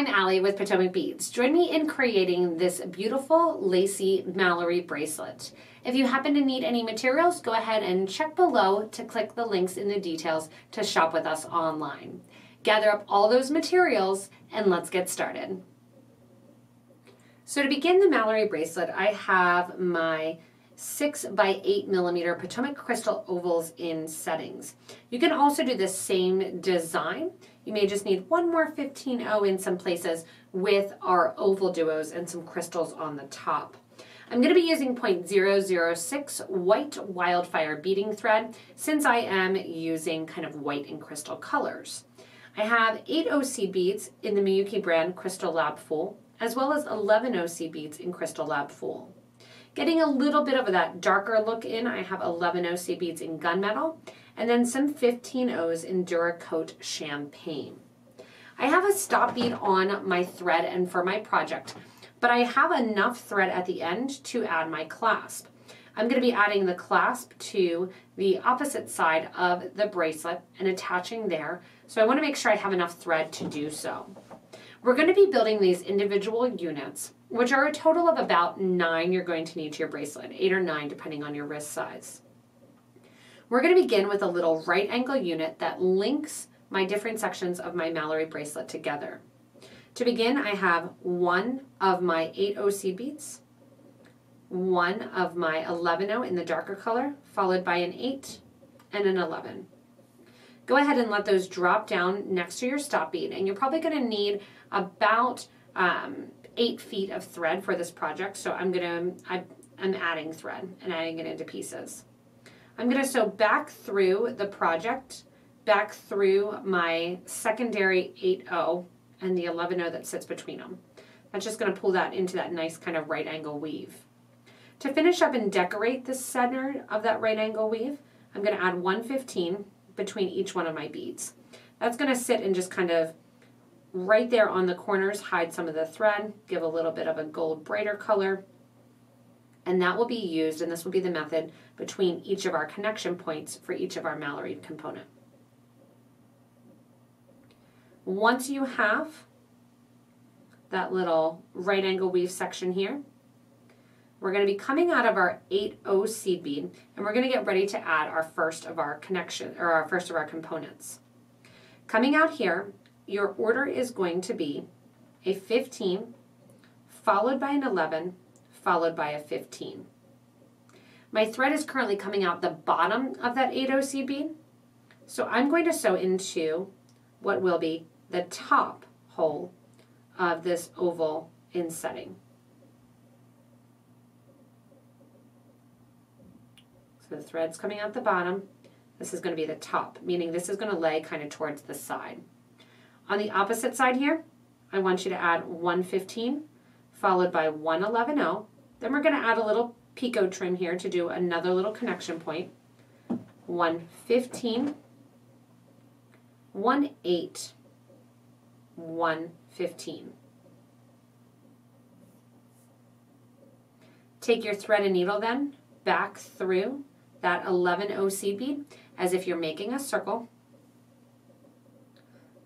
I'm Allie with Potomac Beads. Join me in creating this beautiful lacy Mallory bracelet. If you happen to need any materials, go ahead and check below to click the links in the details to shop with us online. Gather up all those materials and let's get started. So to begin the Mallory bracelet, I have my 6 by 8 millimeter Potomac Crystal Ovals in settings. You can also do the same design. You may just need one more 15-0 in some places with our oval duos and some crystals on the top. I'm going to be using 0.006 white wildfire beading thread since I am using kind of white and crystal colors. I have 8 OC beads in the Miyuki brand Crystal Lab Full, as well as 11 OC beads in Crystal Lab Full. Getting a little bit of that darker look in, I have 11 OC beads in Gunmetal, and then some 15 O's in Duracoat Champagne. I have a stop bead on my thread and for my project, but I have enough thread at the end to add my clasp. I'm going to be adding the clasp to the opposite side of the bracelet and attaching there, so I want to make sure I have enough thread to do so. We're going to be building these individual units, which are a total of about 9 you're going to need to your bracelet, 8 or 9 depending on your wrist size. We're going to begin with a little right angle unit that links my different sections of my Mallory bracelet together. To begin, I have one of my 8 OC beads, one of my 11-0 in the darker color, followed by an 8 and an 11. Go ahead and let those drop down next to your stop bead, and you're probably going to need about 8 feet of thread for this project, so I'm adding thread and adding it into pieces. I'm going to sew back through the project, back through my secondary 8-0 and the 11-0 that sits between them. That's just going to pull that into that nice kind of right angle weave. To finish up and decorate the center of that right angle weave, I'm going to add 1/15 between each one of my beads. That's going to sit and just kind of right there on the corners, hide some of the thread, give a little bit of a gold brighter color, and that will be used, and this will be the method between each of our connection points for each of our Mallory component. Once you have that little right angle weave section here, we're going to be coming out of our 8 OC bead, and we're going to get ready to add our first of our components. Coming out here, your order is going to be a 15, followed by an 11, followed by a 15. My thread is currently coming out the bottom of that 8 OC bead, so I'm going to sew into what will be the top hole of this oval in setting. So the thread's coming out the bottom. This is going to be the top, meaning this is going to lay kind of towards the side. On the opposite side here, I want you to add 1/15, followed by 1/11-0. Then we're going to add a little picot trim here to do another little connection point. 1/15, 1/8, 1/15. Take your thread and needle then back through that 11 OC bead as if you're making a circle.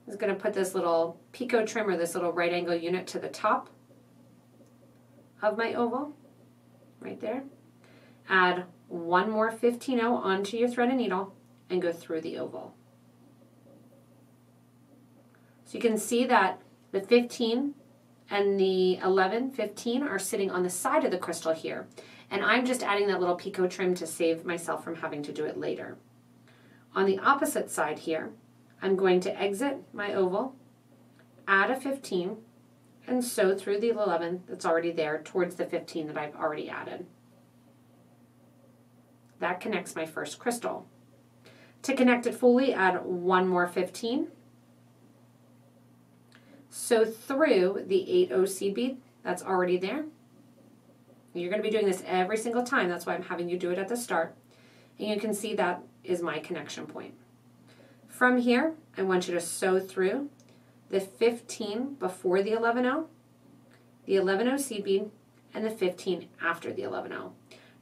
I'm just going to put this little picot trim or this little right angle unit to the top of my oval, right there. Add one more 15-0 onto your thread and needle and go through the oval. So you can see that the 15 and the 15 are sitting on the side of the crystal here. And I'm just adding that little picot trim to save myself from having to do it later. On the opposite side here, I'm going to exit my oval, add a 15, and sew through the 11 that's already there towards the 15 that I've already added. That connects my first crystal. To connect it fully, add one more 15. Sew through the 8 OC bead that's already there. You're going to be doing this every single time. That's why I'm having you do it at the start. And you can see that is my connection point. From here, I want you to sew through the 15 before the 11-0, the 11 OC bead, and the 15 after the 11-0.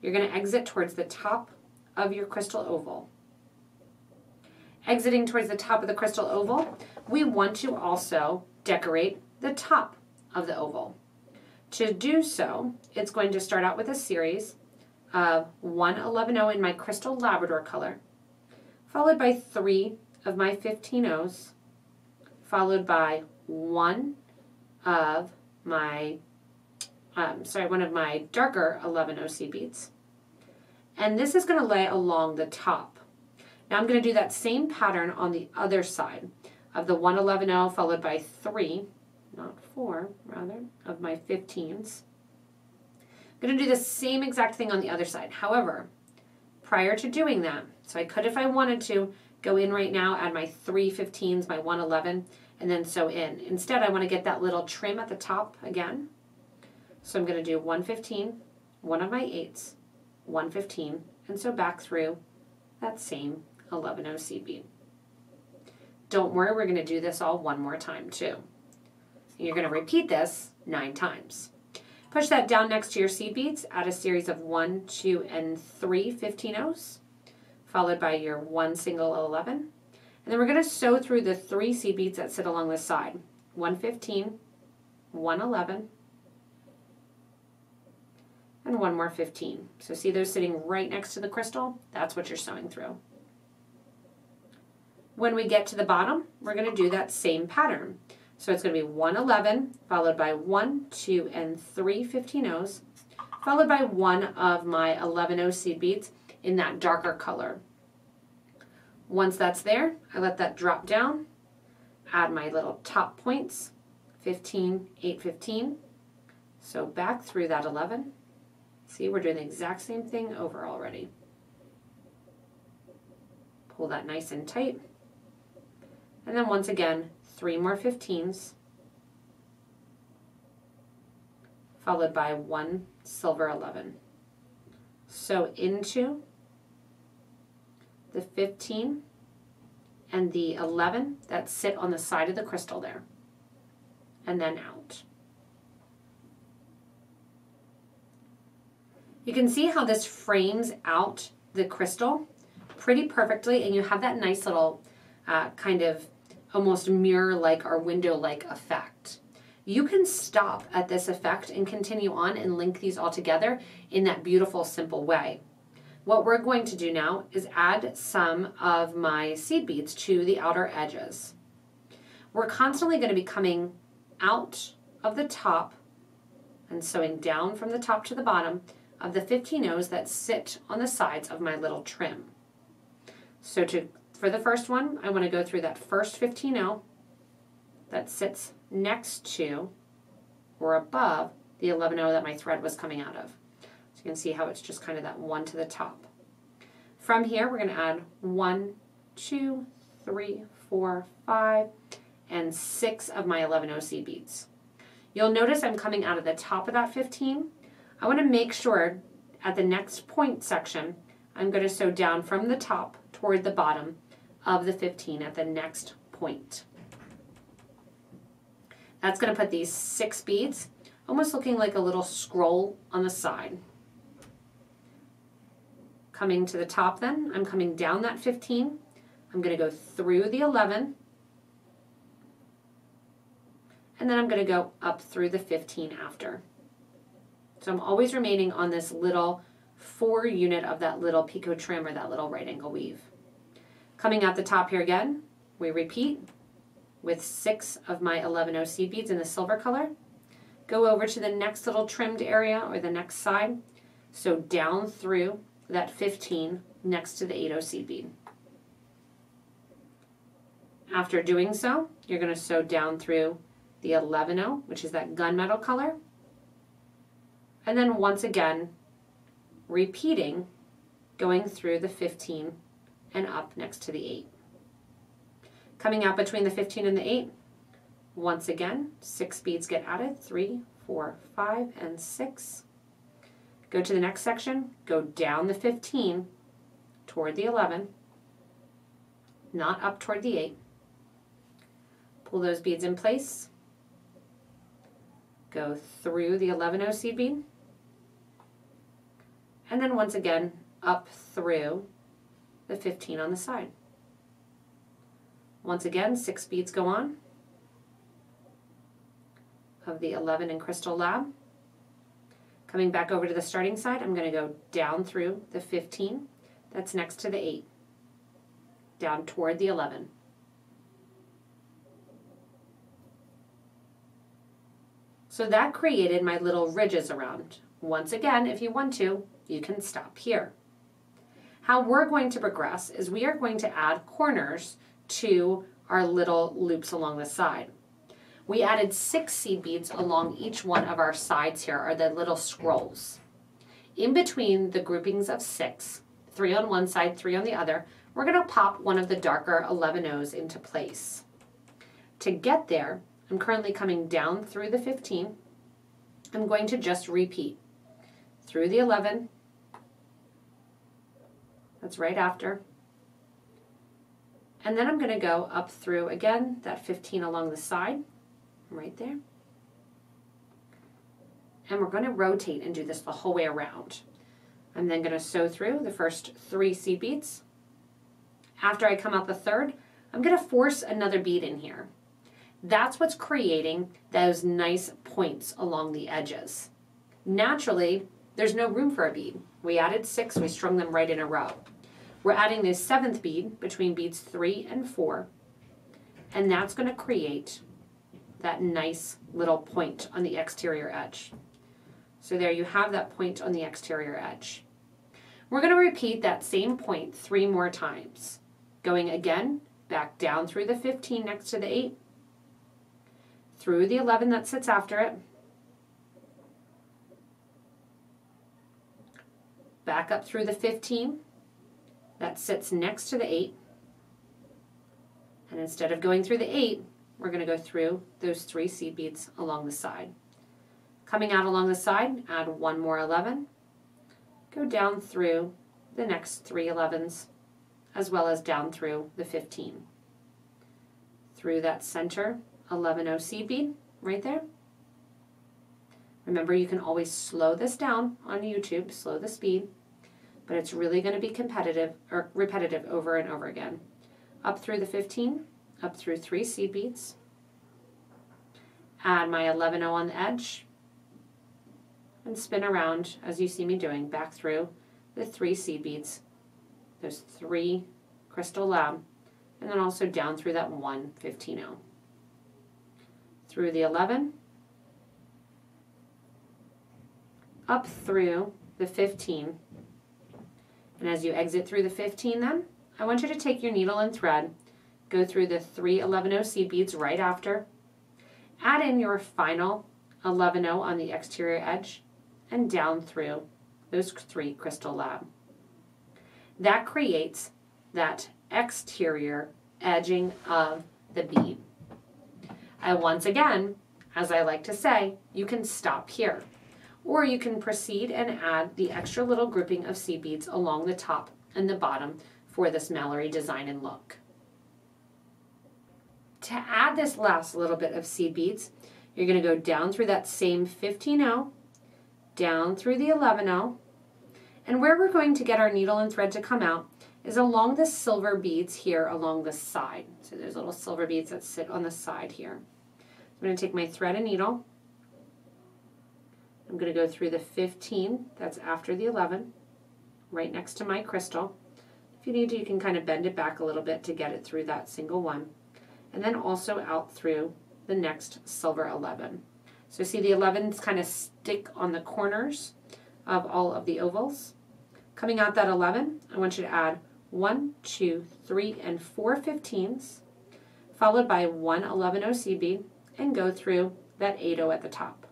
You're going to exit towards the top of your crystal oval. Exiting towards the top of the crystal oval, we want to also decorate the top of the oval. To do so, it's going to start out with a series of 1 11-0 in my crystal Labrador color, followed by 3 of my 15-0s, followed by one of my darker 11-0 seed beads. And this is going to lay along the top. Now I'm going to do that same pattern on the other side of the 1 11-0 followed by 3, not 4 rather, of my 15s. I'm going to do the same exact thing on the other side. However, prior to doing that, so I could, if I wanted to, go in right now, add my 3 15s, my 1 11, and then sew in. Instead, I want to get that little trim at the top again. So I'm going to do 1 15, one of my 8s, 1 15, and sew back through that same 11-0 seed bead. Don't worry, we're going to do this all one more time too. You're going to repeat this 9 times. Push that down next to your seed beads, add a series of 1, 2, and 3 15-0s, followed by your 1 single 11. And then we're going to sew through the 3 seed beads that sit along the side. 1 15, 1 11, and one more 15. So see those sitting right next to the crystal? That's what you're sewing through. When we get to the bottom, we're going to do that same pattern. So it's going to be 1 11, followed by 1, 2, and 3 15-0s, followed by one of my 11-0 seed beads in that darker color. Once that's there, I let that drop down, add my little top points, 15, 8, 15. So back through that 11. See, we're doing the exact same thing over already. Pull that nice and tight. And then once again, 3 more 15s, followed by 1 silver 11. Sew into the 15 and the 11 that sit on the side of the crystal there, and then out. You can see how this frames out the crystal pretty perfectly, and you have that nice little kind of almost mirror-like or window-like effect. You can stop at this effect and continue on and link these all together in that beautiful, simple way. What we're going to do now is add some of my seed beads to the outer edges. We're constantly going to be coming out of the top and sewing down from the top to the bottom of the 15-0s that sit on the sides of my little trim. So for the first one, I want to go through that first 15-0 that sits next to or above the 11-0 that my thread was coming out of. So you can see how it's just kind of that one to the top. From here, we're going to add 1, 2, 3, 4, 5, and 6 of my 11-0 seed beads. You'll notice I'm coming out of the top of that 15. I want to make sure at the next point section, I'm going to sew down from the top toward the bottom of the 15 at the next point. That's going to put these 6 beads almost looking like a little scroll on the side. Coming to the top then, I'm coming down that 15. I'm going to go through the 11. And then I'm going to go up through the 15 after. So I'm always remaining on this little 4 unit of that little picot trim or that little right angle weave. Coming out the top here again, we repeat with 6 of my 11-0 seed beads in the silver color. Go over to the next little trimmed area or the next side. So down through that 15 next to the 8-0 seed bead. After doing so, you're going to sew down through the 11-0, which is that gunmetal color. And then once again, repeating, going through the 15 and up next to the 8. Coming out between the 15 and the 8, once again, 6 beads get added, 3, 4, 5, and 6. Go to the next section, go down the 15 toward the 11, not up toward the 8. Pull those beads in place. Go through the 11-0 seed bead. And then once again, up through the 15 on the side. Once again, 6 beads go on. of the 11 in Crystal Lab. Coming back over to the starting side, I'm going to go down through the 15 that's next to the 8, down toward the 11. So that created my little ridges around. Once again, if you want to, you can stop here. How we're going to progress is we are going to add corners to our little loops along the side. We added 6 seed beads along each one of our sides here, are the little scrolls. In between the groupings of 6, 3 on one side, 3 on the other, we're going to pop one of the darker 11-0s into place. To get there, I'm currently coming down through the 15. I'm going to just repeat through the 11. That's right after. And then I'm going to go up through, again, that 15 along the side, right there. And we're going to rotate and do this the whole way around. I'm then going to sew through the first 3 seed beads. After I come out the third, I'm going to force another bead in here. That's what's creating those nice points along the edges. Naturally, there's no room for a bead. We added 6, we strung them right in a row. We're adding this 7th bead between beads 3 and 4, and that's going to create that nice little point on the exterior edge. So there you have that point on the exterior edge. We're going to repeat that same point 3 more times, going again back down through the 15 next to the 8, through the 11 that sits after it, back up through the 15 that sits next to the 8, and instead of going through the 8, we're going to go through those 3 seed beads along the side. Coming out along the side, add 1 more 11, go down through the next 3 11s, as well as down through the 15. Through that center 11-0 seed bead right there. Remember, you can always slow this down on YouTube, slow the speed, but it's really going to be repetitive over and over again. Up through the 15, up through 3 seed beads, add my 11-0 on the edge, and spin around as you see me doing, back through the 3 seed beads, those 3 Crystal Lab, and then also down through that 1 15-0. Through the 11, up through the 15, and as you exit through the 15 then, I want you to take your needle and thread, go through the 3 11-0 seed beads right after, add in your final 11-0 on the exterior edge, and down through those 3 Crystal Lab. That creates that exterior edging of the bead. And once again, as I like to say, you can stop here, or you can proceed and add the extra little grouping of seed beads along the top and the bottom for this Mallory design and look. To add this last little bit of seed beads, you're going to go down through that same 15-0, down through the 11-0, and where we're going to get our needle and thread to come out is along the silver beads here along the side. So there's little silver beads that sit on the side here. I'm going to take my thread and needle. I'm going to go through the 15, that's after the 11, right next to my crystal. If you need to, you can kind of bend it back a little bit to get it through that single one. And then also out through the next silver 11. So see the 11s kind of stick on the corners of all of the ovals. Coming out that 11, I want you to add 1, 2, 3, and 4 15s, followed by 1 11-0 seed bead, and go through that 8-0 at the top.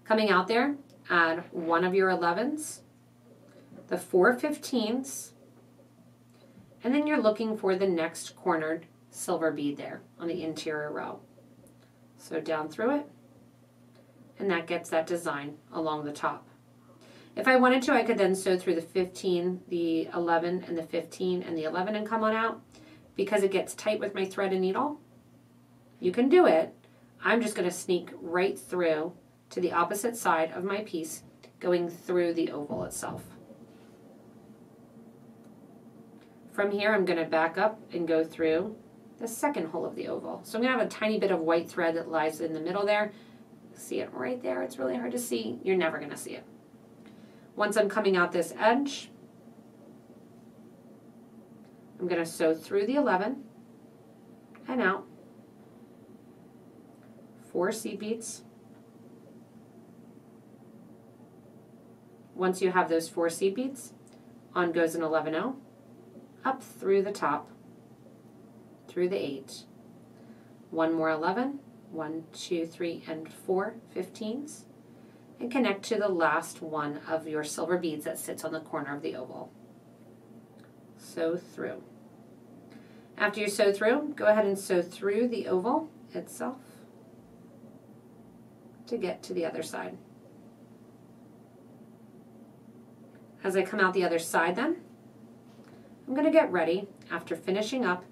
Coming out there, add 1 of your 11s, the 4 15s, and then you're looking for the next cornered silver bead there on the interior row. So down through it, and that gets that design along the top. If I wanted to, I could then sew through the 15, the 11, and the 15, and the 11 and come on out. Because it gets tight with my thread and needle, you can do it. I'm just going to sneak right through to the opposite side of my piece, going through the oval itself. From here, I'm going to back up and go through the second hole of the oval. So I'm going to have a tiny bit of white thread that lies in the middle there. See it right there? It's really hard to see. You're never going to see it. Once I'm coming out this edge, I'm going to sew through the 11 and out 4 seed beads. Once you have those 4 seed beads, on goes an 11-0, up through the top, through the 8. One more 11, 1, 2, 3, and 4 15s, and connect to the last one of your silver beads that sits on the corner of the oval. Sew through. After you sew through, go ahead and sew through the oval itself to get to the other side. As I come out the other side then, I'm going to get ready, after finishing up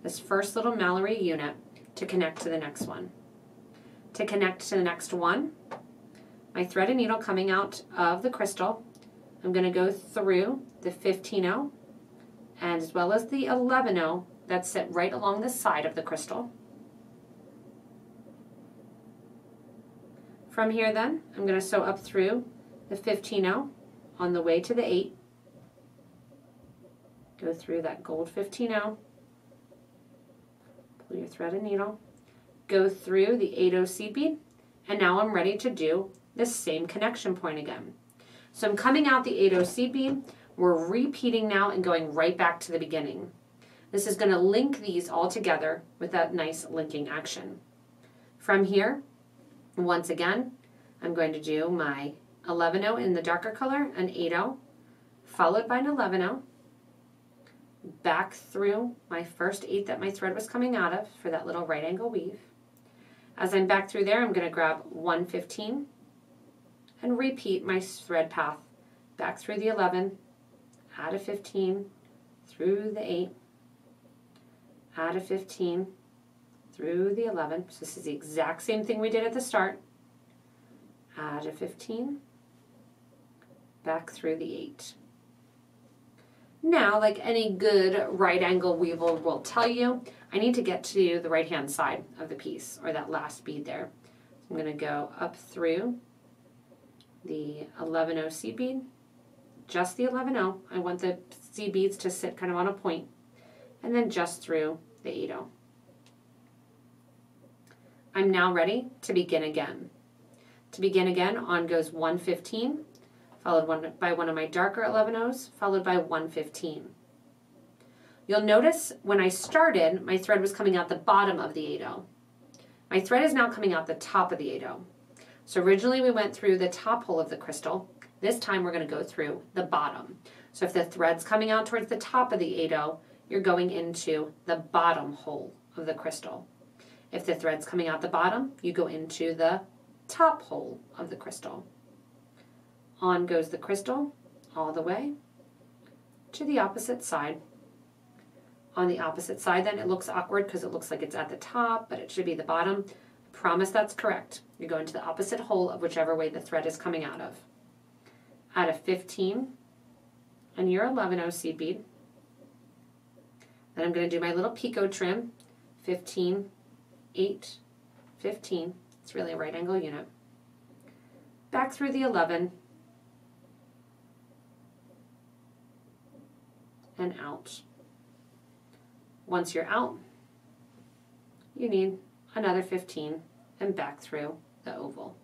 this first little Mallory unit, to connect to the next one. To connect to the next one, my thread and needle coming out of the crystal, I'm going to go through the 15-0 and as well as the 11-0 that sit right along the side of the crystal. From here then, I'm going to sew up through the 15-0 on the way to the 8. Go through that gold 15-0, pull your thread and needle, go through the 8-0 seed bead, and now I'm ready to do the same connection point again. So I'm coming out the 8-0 seed bead, we're repeating now and going right back to the beginning. This is going to link these all together with that nice linking action. From here, once again, I'm going to do my 11-0 in the darker color, an 8-0, followed by an 11-0, back through my first 8 that my thread was coming out of for that little right angle weave. As I'm back through there, I'm going to grab 1 15 and repeat my thread path back through the 11, add a 15, through the 8, add a 15, through the 11. So this is the exact same thing we did at the start. Add a 15, back through the 8. Now, like any good right angle weaver will tell you, I need to get to the right hand side of the piece, or that last bead there. So I'm going to go up through the 11-0 seed bead, just the 11-0. I want the seed beads to sit kind of on a point, and then just through the 8-0. I'm now ready to begin again. To begin again, on goes 1 15, followed by one of my darker 11-0s, followed by 1 15. You'll notice when I started, my thread was coming out the bottom of the 8-0. My thread is now coming out the top of the 8-0. So originally we went through the top hole of the crystal. This time we're going to go through the bottom. So if the thread's coming out towards the top of the 8-0, you're going into the bottom hole of the crystal. If the thread's coming out the bottom, you go into the top hole of the crystal. On goes the crystal all the way to the opposite side. On the opposite side then, it looks awkward because it looks like it's at the top, but it should be the bottom. I promise that's correct. You're going to the opposite hole of whichever way the thread is coming out of. Add a 15 and your 11-0 seed bead. Then I'm going to do my little picot trim, 15, 8, 15. It's really a right angle unit. Back through the 11 and out. Once you're out, you need another 15 and back through the oval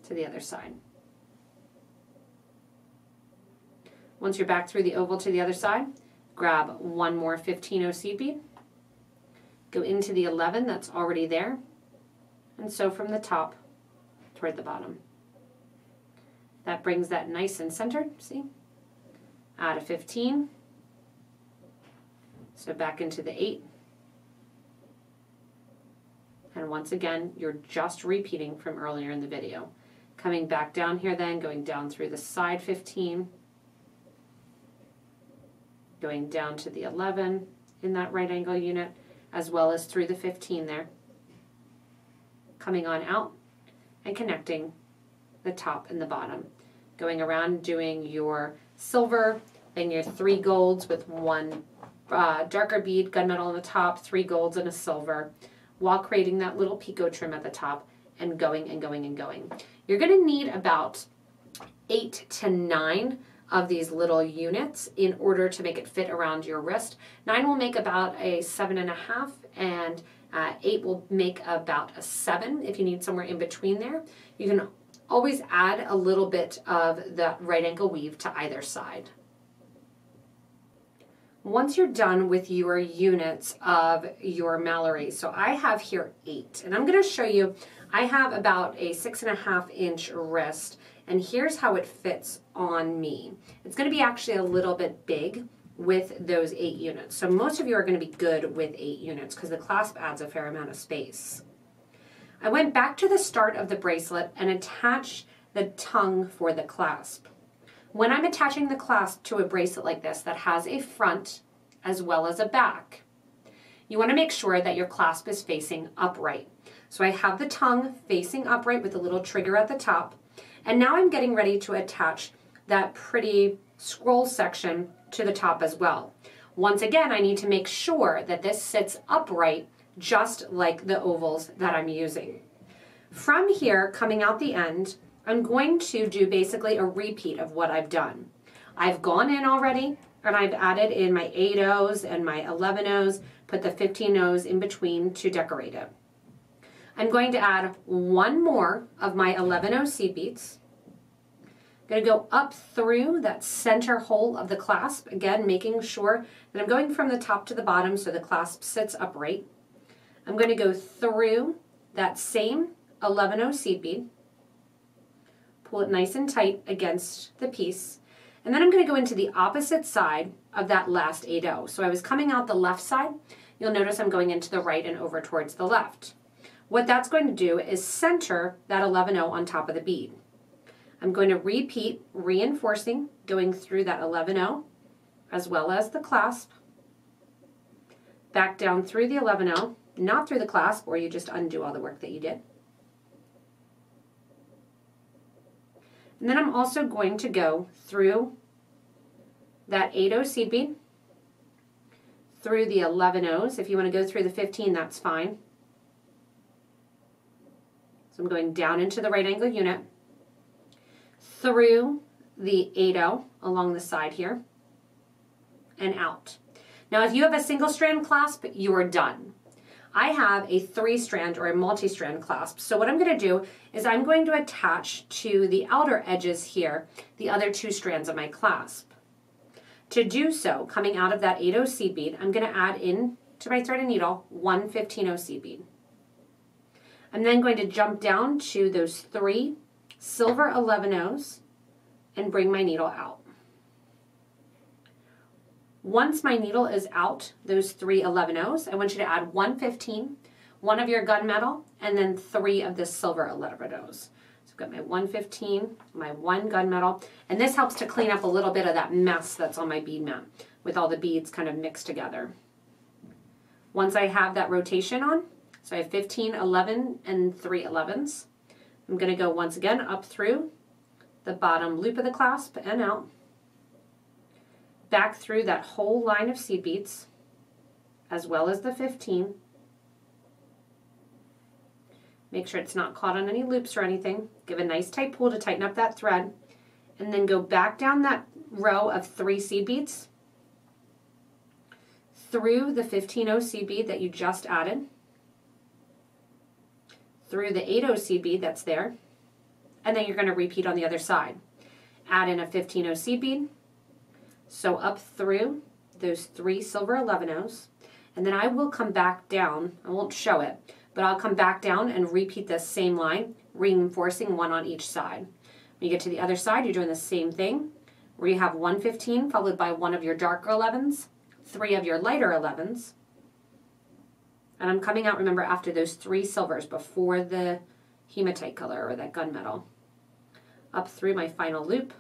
to the other side. Once you're back through the oval to the other side, grab one more 15-0 seed bead, go into the 11 that's already there, and sew from the top toward the bottom. That brings that nice and centered, see? Add a 15, so back into the 8, and once again, you're just repeating from earlier in the video. Coming back down here then, going down through the side 15, going down to the 11 in that right angle unit, as well as through the 15 there. Coming on out and connecting the top and the bottom. Going around doing your silver and your 3 golds with 1 darker bead, gunmetal on the top, 3 golds and a silver, while creating that little picot trim at the top and going and going and going. You're going to need about 8 to 9 of these little units in order to make it fit around your wrist. 9 will make about a 7.5, and 8 will make about a 7 if you need somewhere in between there. You can always add a little bit of the right angle weave to either side. Once you're done with your units of your Mallory, so I have here 8, and I'm going to show you, I have about a 6.5 inch wrist, and here's how it fits on me. It's going to be actually a little bit big with those 8 units. So most of you are going to be good with 8 units because the clasp adds a fair amount of space. I went back to the start of the bracelet and attached the tongue for the clasp. When I'm attaching the clasp to a bracelet like this that has a front as well as a back, you want to make sure that your clasp is facing upright. So I have the tongue facing upright with a little trigger at the top, and now I'm getting ready to attach that pretty scroll section to the top as well. Once again, I need to make sure that this sits upright just like the ovals that I'm using. From here, coming out the end, I'm going to do basically a repeat of what I've done. I've gone in already and I've added in my 8 O's and my 11 O's, put the 15 O's in between to decorate it. I'm going to add 1 more of my 11 O seed beads. I'm going to go up through that center hole of the clasp, again making sure that I'm going from the top to the bottom so the clasp sits upright. I'm going to go through that same 11 O seed bead, pull it nice and tight against the piece, and then I'm going to go into the opposite side of that last 8 O. So I was coming out the left side. You'll notice I'm going into the right and over towards the left. What that's going to do is center that 11 O on top of the bead. I'm going to repeat, reinforcing, going through that 11 O as well as the clasp, back down through the 11 O, not through the clasp, or you just undo all the work that you did. And then I'm also going to go through that 8 O seed bead, through the 11 O's. If you want to go through the 15, that's fine. So I'm going down into the right angle unit, through the 8 O along the side here, and out. Now if you have a single strand clasp, you are done. I have a 3-strand or a multi-strand clasp. So what I'm going to do is I'm going to attach to the outer edges here the other 2 strands of my clasp. To do so, coming out of that 8 O seed bead, I'm going to add in to my thread and needle 1 15 O seed bead. I'm then going to jump down to those 3 silver 11 O's and bring my needle out. Once my needle is out, those 3 11 O's, I want you to add 1 15, 1 of your gunmetal, and then 3 of the silver 11 O's. So I've got my 1 15, my 1 gunmetal, and this helps to clean up a little bit of that mess that's on my bead mat with all the beads kind of mixed together. Once I have that rotation on, so I have 15, 11, and 3 11s, I'm going to go once again up through the bottom loop of the clasp and out, back through that whole line of seed beads, as well as the 15. Make sure it's not caught on any loops or anything. Give a nice tight pull to tighten up that thread, and then go back down that row of 3 seed beads, through the 15 O seed bead that you just added, through the 8 O seed bead that's there, and then you're going to repeat on the other side. Add in a 15 O seed bead, so up through those 3 silver 11 O's, and then I will come back down. I won't show it, but I'll come back down and repeat this same line, reinforcing 1 on each side. When you get to the other side, you're doing the same thing, where you have 1 15 followed by 1 of your darker 11s, 3 of your lighter 11s, and I'm coming out, remember, after those 3 silvers before the hematite color or that gunmetal. Up through my final loop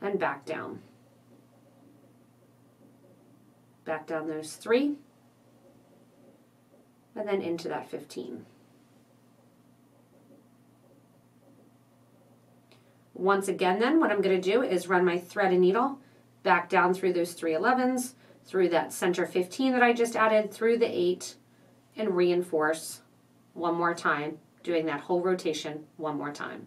and back down. Back down those 3 and then into that 15. Once again then, what I'm going to do is run my thread and needle back down through those 3 11s, through that center 15 that I just added, through the 8, and reinforce one more time, doing that whole rotation one more time.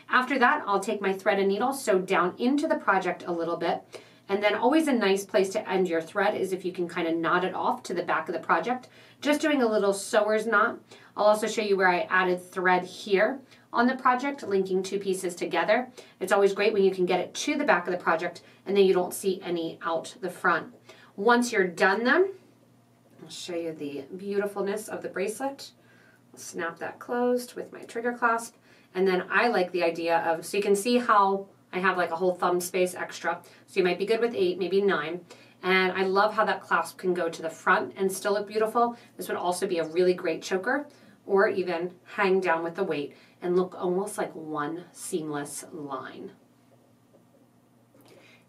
After that, I'll take my thread and needle, sew down into the project a little bit, and then always a nice place to end your thread is if you can kind of knot it off to the back of the project, just doing a little sewer's knot. I'll also show you where I added thread here on the project, linking 2 pieces together. It's always great when you can get it to the back of the project and then you don't see any out the front. Once you're done then, I'll show you the beautifulness of the bracelet. I'll snap that closed with my trigger clasp. And then I like the idea of, so you can see how I have like a whole thumb space extra. So you might be good with 8, maybe 9. And I love how that clasp can go to the front and still look beautiful. This would also be a really great choker, or even hang down with the weight and look almost like one seamless line.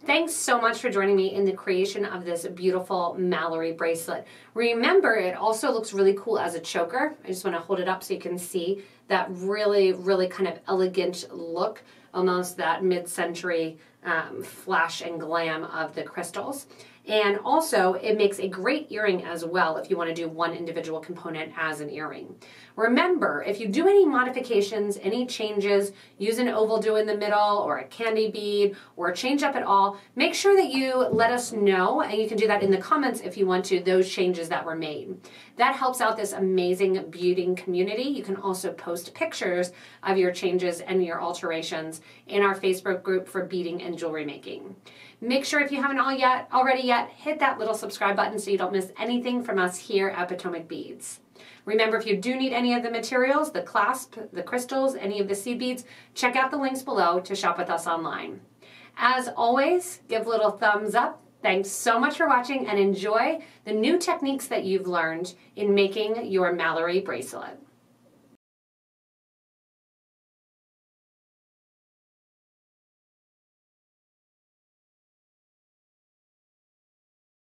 Thanks so much for joining me in the creation of this beautiful Mallory bracelet. Remember, it also looks really cool as a choker. I just want to hold it up so you can see that really, really kind of elegant look, almost that mid-century flash and glam of the crystals. And also, it makes a great earring as well if you want to do one individual component as an earring. Remember, if you do any modifications, any changes, use an oval do in the middle or a candy bead or change up at all, make sure that you let us know, and you can do that in the comments if you want to, those changes that were made. That helps out this amazing beading community. You can also post pictures of your changes and your alterations in our Facebook group for beading and jewelry making. Make sure if you haven't already yet, hit that little subscribe button so you don't miss anything from us here at Potomac Beads. Remember, if you do need any of the materials, the clasp, the crystals, any of the seed beads, check out the links below to shop with us online. As always, give a little thumbs up. Thanks so much for watching and enjoy the new techniques that you've learned in making your Mallory bracelet.